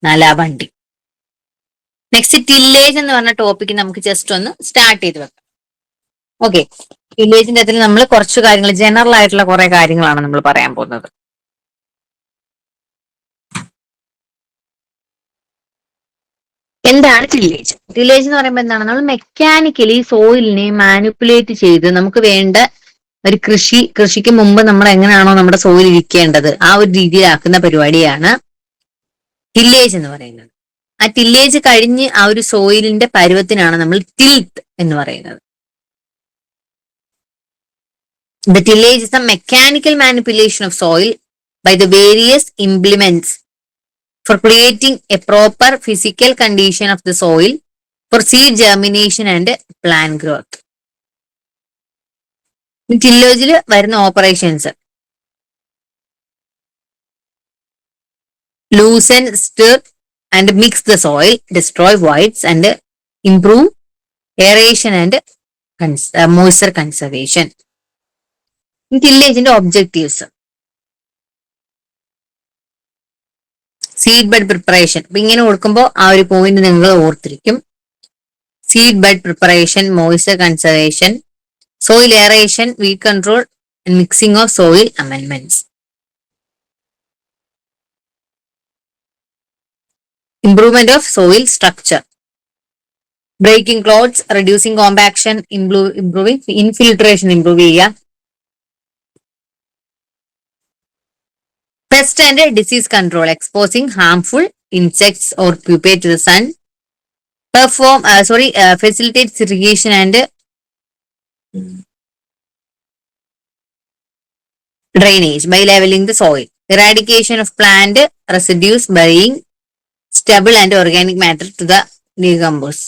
നലാബണ്ടി. നെക്സ്റ്റ് ടില്ലേജ് എന്ന് പറഞ്ഞ ടോപ്പിക്ക് നമുക്ക് ജസ്റ്റ് ഒന്ന് സ്റ്റാർട്ട് ചെയ്ത് വെക്കാം. ഓക്കെ, ടില്ലേജിന്റെ അതിൽ നമ്മൾ കുറച്ച് കാര്യങ്ങൾ, ജനറൽ ആയിട്ടുള്ള കുറെ കാര്യങ്ങളാണ് നമ്മൾ പറയാൻ പോകുന്നത്. എന്താണ് ടില്ലേജ്? ടില്ലേജ് എന്ന് പറയുമ്പോൾ എന്താണ്? നമ്മൾ മെക്കാനിക്കലി സോയിലിനെ മാനിപ്പുലേറ്റ് ചെയ്ത് നമുക്ക് വേണ്ട ഒരു കൃഷിക്ക് മുമ്പ് നമ്മൾ എങ്ങനെയാണോ നമ്മുടെ സോയിൽ ഇരിക്കേണ്ടത് ആ ഒരു രീതിയിലാക്കുന്ന പരിപാടിയാണ് ടില്ലേജ് എന്ന് പറയുന്നത്. ആ ടില്ലേജ് കഴിഞ്ഞ് ആ ഒരു സോയിലിന്റെ പരുവത്തിനാണ് നമ്മൾ ടിൽത്ത് എന്ന് പറയുന്നത്. The tillage is the mechanical manipulation of soil by the various implements for creating a proper physical condition of the soil for seed germination and plant growth. ടില്ലേജിൽ വരുന്ന operations loosen, stir and mix the soil, destroy voids and improve aeration and moisture conservation. ടില്ലേജിന്റെ ഒബ്ജക്റ്റീവ്സ് സീഡ് ബെഡ് പ്രിപ്പറേഷൻ. അപ്പൊ ഇങ്ങനെ കൊടുക്കുമ്പോൾ ആ ഒരു പോയിന്റ് നിങ്ങൾ ഓർത്തിരിക്കും. Seed bed preparation, moisture conservation, soil aeration, weed control and mixing of soil amendments. Improvement of soil structure, breaking clods, reducing compaction, improving infiltration improve ചെയ്യുക. Pest and disease control, exposing harmful insects or pupae to the sun. Facilitates irrigation and drainage by leveling the soil. Eradication of plant residues, burying stubble and organic matter to the decompose.